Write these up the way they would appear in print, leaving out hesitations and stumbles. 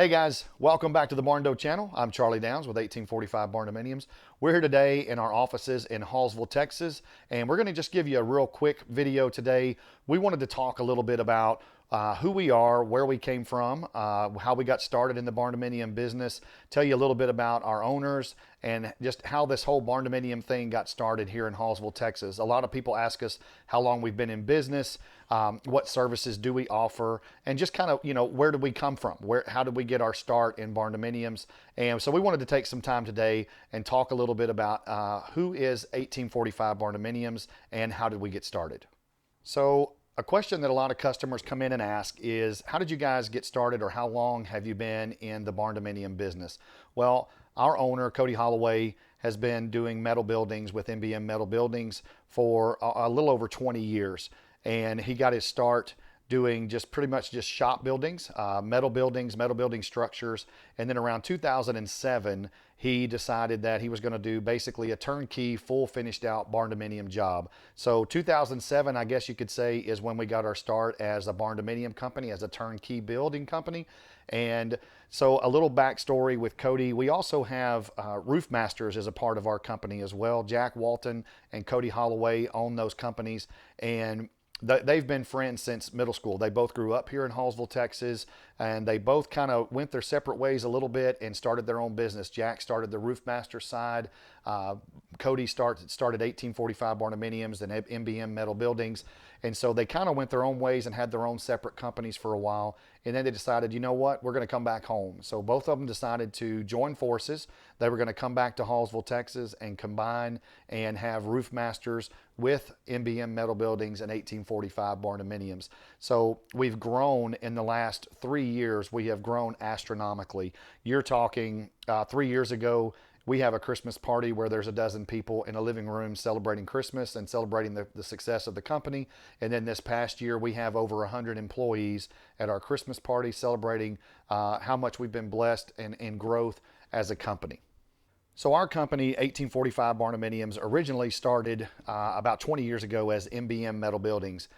Hey guys, welcome back to the Barndo channel. I'm Charlie Downs with 1845 Barndominiums. We're here today in our offices in Hallsville, Texas, and we're going to just give you a real quick video today. We wanted to talk a little bit about who we are, where we came from, how we got started in the barndominium business, tell you a little bit about our owners, and just how this whole barndominium thing got started here in Hallsville, Texas. A lot of people ask us how long we've been in business, what services do we offer, and just kind of, where did we come from? How did we get our start in barndominiums? And so we wanted to take some time today and talk a little bit about who is 1845 Barndominiums and how did we get started. So a question that a lot of customers come in and ask is, how did you guys get started, or how long have you been in the barndominium business? Well, our owner, Cody Holloway, has been doing metal buildings with MBM Metal Buildings for a little over 20 years. And he got his start doing just pretty much just shop buildings, metal building structures. And then around 2007, he decided that he was going to do basically a turnkey, full finished out barndominium job. So 2007, I guess you could say, is when we got our start as a barndominium company, as a turnkey building company. And so a little backstory with Cody, we also have Roof Masters as a part of our company as well. Jack Walton and Cody Holloway own those companies, and they've been friends since middle school. They both grew up here in Hallsville, Texas, and they both kind of went their separate ways a little bit and started their own business. Jack started the Roof Master side. Cody started 1845 Barndominiums and MBM Metal Buildings. And so they kind of went their own ways and had their own separate companies for a while. And then they decided, you know what, we're going to come back home. So both of them decided to join forces. They were going to come back to Hallsville, Texas, and combine and have Roof Masters with MBM Metal Buildings and 1845 Barndominiums. So we've grown in the last 3 years. We have grown astronomically. You're talking 3 years ago, we have a Christmas party where there's a dozen people in a living room celebrating Christmas and celebrating the success of the company. And then this past year, we have over 100 employees at our Christmas party celebrating how much we've been blessed and growth as a company. So our company, 1845 Barndominiums, originally started about 20 years ago as MBM Metal Buildings.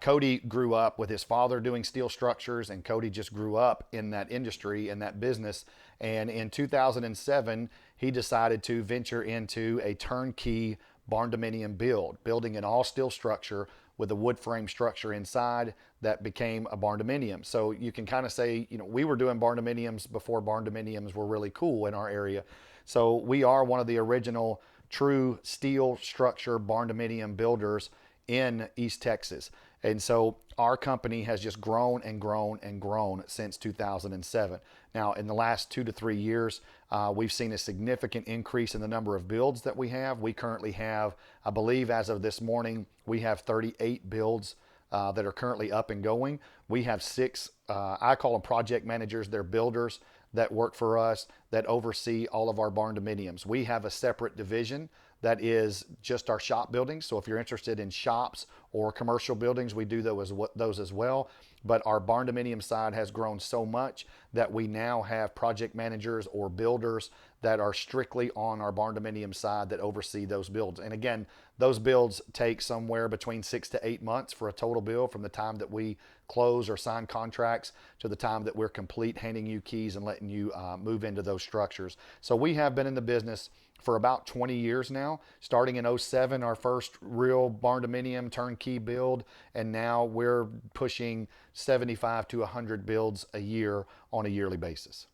Cody grew up with his father doing steel structures, and Cody just grew up in that industry and that business. And in 2007, he decided to venture into a turnkey barndominium building an all steel structure with a wood frame structure inside that became a barndominium. So you can kind of say, we were doing barndominiums before barndominiums were really cool in our area. So we are one of the original true steel structure barndominium builders in East Texas. And so our company has just grown and grown and grown since 2007. Now, in the last 2 to 3 years, we've seen a significant increase in the number of builds that we have. We currently have, I believe as of this morning, we have 38 builds that are currently up and going. We have 6, I call them project managers. They're builders that work for us that oversee all of our barndominiums. We have a separate division that is just our shop buildings. So if you're interested in shops or commercial buildings, we do those as well. But our barndominium side has grown so much that we now have project managers or builders that are strictly on our barndominium side that oversee those builds. And again, those builds take somewhere between 6 to 8 months for a total build, from the time that we close or sign contracts to the time that we're complete handing you keys and letting you move into those structures. So we have been in the business for about 20 years now, starting in '07, our first real barndominium turnkey build, and now we're pushing 75 to 100 builds a year on a yearly basis.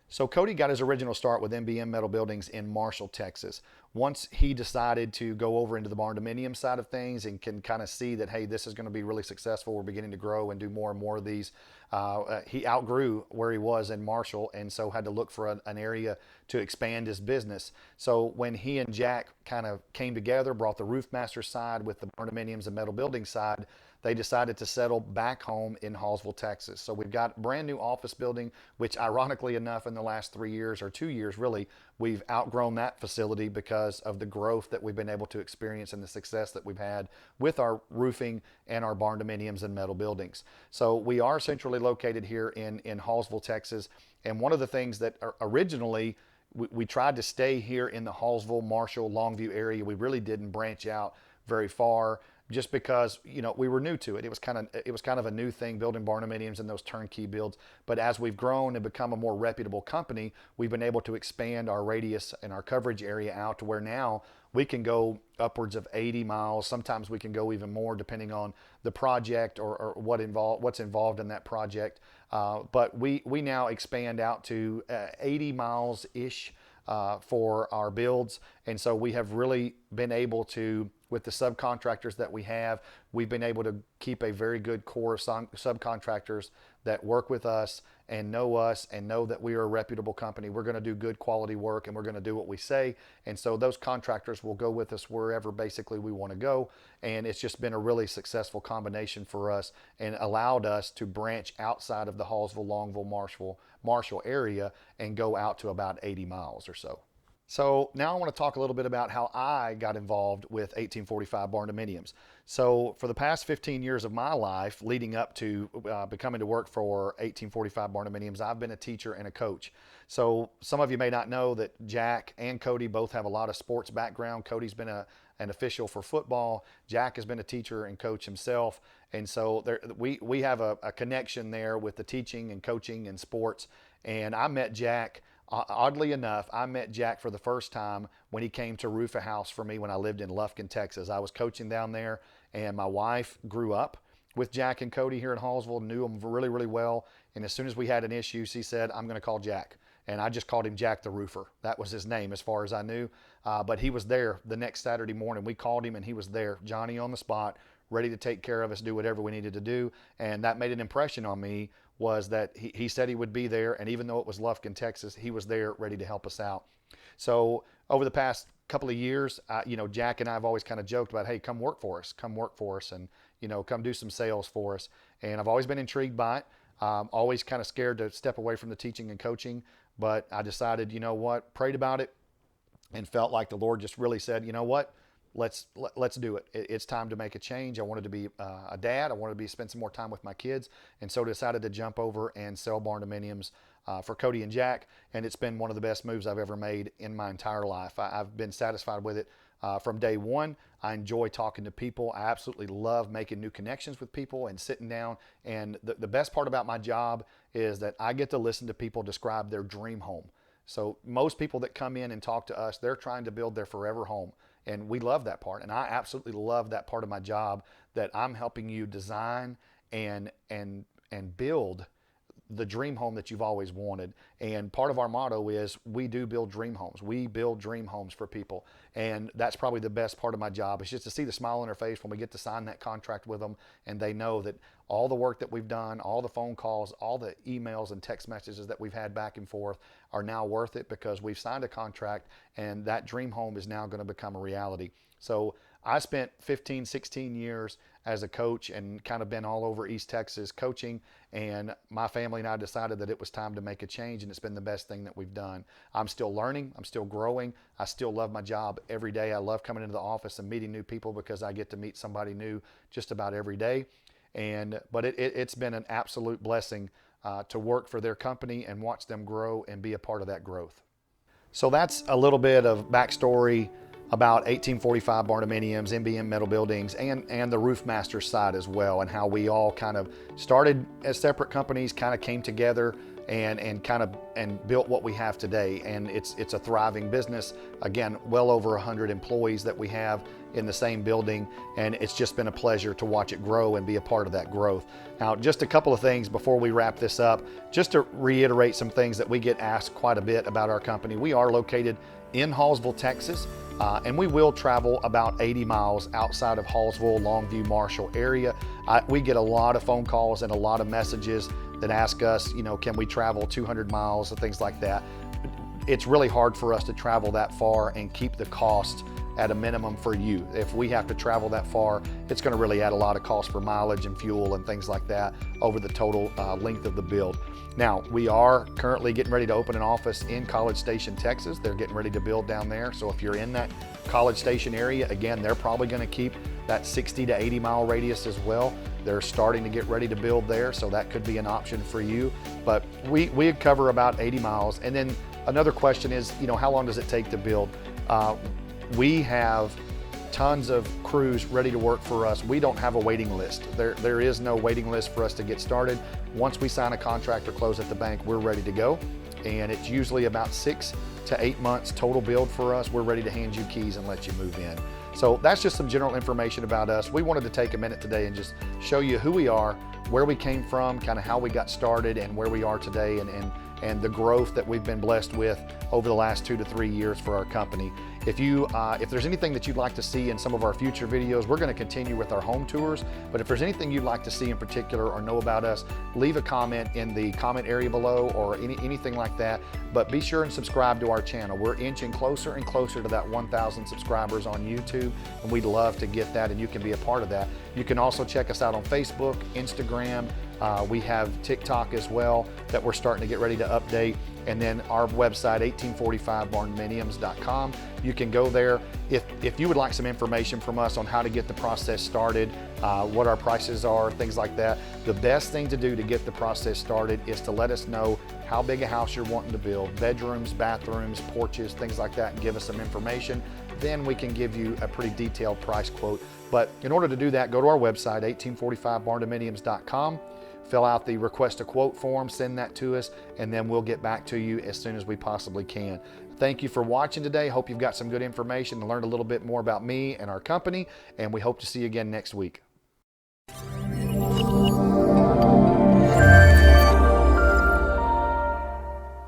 So Cody got his original start with MBM Metal Buildings in Marshall, Texas. Once he decided to go over into the barndominium side of things and can kind of see that, hey, this is going to be really successful, we're beginning to grow and do more and more of these, he outgrew where he was in Marshall, and so had to look for an area to expand his business. So when he and Jack kind of came together, brought the Roof Master side with the barndominiums and metal building side, they decided to settle back home in Hallsville, Texas. So we've got a brand new office building, which ironically enough, in the last 3 years or 2 years really, we've outgrown that facility because of the growth that we've been able to experience and the success that we've had with our roofing and our barndominiums and metal buildings. So we are centrally located here in Hallsville, Texas. And one of the things that originally we tried to stay here in the Hallsville, Marshall, Longview area. We really didn't branch out very far. just because, we were new to it. It was kind of a new thing, building barndominiums and those turnkey builds. But as we've grown and become a more reputable company, we've been able to expand our radius and our coverage area out to where now we can go upwards of 80 miles. Sometimes we can go even more depending on the project or what's involved in that project. But we now expand out to 80 miles ish for our builds. And so we have really been able to, with the subcontractors that we have, we've been able to keep a very good core of subcontractors that work with us and know that we are a reputable company. We're going to do good quality work and we're going to do what we say. And so those contractors will go with us wherever basically we want to go. And it's just been a really successful combination for us and allowed us to branch outside of the Hallsville, Longville, Marshall area and go out to about 80 miles or so. So now I want to talk a little bit about how I got involved with 1845 Barndominiums. So for the past 15 years of my life leading up to becoming to work for 1845 Barndominiums, I've been a teacher and a coach. So some of you may not know that Jack and Cody both have a lot of sports background. Cody's been an official for football. Jack has been a teacher and coach himself. And so we have a connection there with the teaching and coaching and sports. And I met Jack. Oddly enough, I met Jack for the first time when he came to roof a house for me when I lived in Lufkin, Texas. I was coaching down there, and my wife grew up with Jack and Cody here in Hallsville, knew them really, really well. And as soon as we had an issue, she said, I'm going to call Jack. And I just called him Jack the Roofer. That was his name as far as I knew. But he was there the next Saturday morning. We called him, and he was there, Johnny on the spot, ready to take care of us, do whatever we needed to do. And that made an impression on me, was that he said he would be there, and even though it was Lufkin, Texas, he was there ready to help us out. So over the past couple of years, Jack and I have always kind of joked about, hey, come work for us, and come do some sales for us. And I've always been intrigued by it. Always kind of scared to step away from the teaching and coaching, but I decided, prayed about it, and felt like the Lord just really said, let's do it. It's time to make a change. I wanted to be a dad. I wanted to spend some more time with my kids, and so decided to jump over and sell barndominiums for Cody and Jack. And it's been one of the best moves I've ever made in my entire life. I've been satisfied with it from day one. I enjoy talking to people. I absolutely love making new connections with people and sitting down. And the best part about my job is that I get to listen to people describe their dream home. So most people that come in and talk to us, they're trying to build their forever home. And we love that part. And I absolutely love that part of my job, that I'm helping you design and build the dream home that you've always wanted. And part of our motto is, we do build dream homes. We build dream homes for people. And that's probably the best part of my job, is just to see the smile on their face when we get to sign that contract with them, and they know that all the work that we've done, all the phone calls, all the emails and text messages that we've had back and forth are now worth it, because we've signed a contract and that dream home is now going to become a reality. So I spent 15, 16 years as a coach and kind of been all over East Texas coaching, and my family and I decided that it was time to make a change, and it's been the best thing that we've done. I'm still learning. I'm still growing. I still love my job every day. I love coming into the office and meeting new people, because I get to meet somebody new just about every day. But it's been an absolute blessing to work for their company and watch them grow and be a part of that growth. So that's a little bit of backstory about 1845 Barndominiums, MBM Metal Buildings, and the Roof Masters side as well, and how we all kind of started as separate companies, kind of came together and built what we have today. And it's a thriving business. Again, well over 100 employees that we have in the same building, and it's just been a pleasure to watch it grow and be a part of that growth. Now, just a couple of things before we wrap this up, just to reiterate some things that we get asked quite a bit about our company. We are located in Hallsville, Texas, and we will travel about 80 miles outside of Hallsville, Longview, Marshall area. We get a lot of phone calls and a lot of messages that ask us, can we travel 200 miles and things like that. It's really hard for us to travel that far and keep the cost at a minimum for you. If we have to travel that far, it's going to really add a lot of cost for mileage and fuel and things like that over the total length of the build. Now, we are currently getting ready to open an office in College Station, Texas. They're getting ready to build down there. So if you're in that College Station area, again, they're probably going to keep that 60 to 80 mile radius as well. They're starting to get ready to build there, so that could be an option for you. But we cover about 80 miles. And then another question is, how long does it take to build? We have tons of crews ready to work for us. We don't have a waiting list. There is no waiting list for us to get started. Once we sign a contract or close at the bank, we're ready to go. And it's usually about 6 to 8 months total build for us. We're ready to hand you keys and let you move in. So that's just some general information about us. We wanted to take a minute today and just show you who we are, where we came from, kind of how we got started, and where we are today, and the growth that we've been blessed with over the last 2 to 3 years for our company. If there's anything that you'd like to see in some of our future videos, we're going to continue with our home tours. But if there's anything you'd like to see in particular or know about us, leave a comment in the comment area below or anything like that. But be sure and subscribe to our channel. We're inching closer and closer to that 1,000 subscribers on YouTube, and we'd love to get that, and you can be a part of that. You can also check us out on Facebook, Instagram. We have TikTok as well that we're starting to get ready to update. And then our website, 1845barndominiums.com. You can go there. If you would like some information from us on how to get the process started, what our prices are, things like that, the best thing to do to get the process started is to let us know how big a house you're wanting to build, bedrooms, bathrooms, porches, things like that, and give us some information. Then we can give you a pretty detailed price quote. But in order to do that, go to our website, 1845barndominiums.com. Fill out the request a quote form, send that to us, and then we'll get back to you as soon as we possibly can. Thank you for watching today. Hope you've got some good information and learned a little bit more about me and our company, and we hope to see you again next week.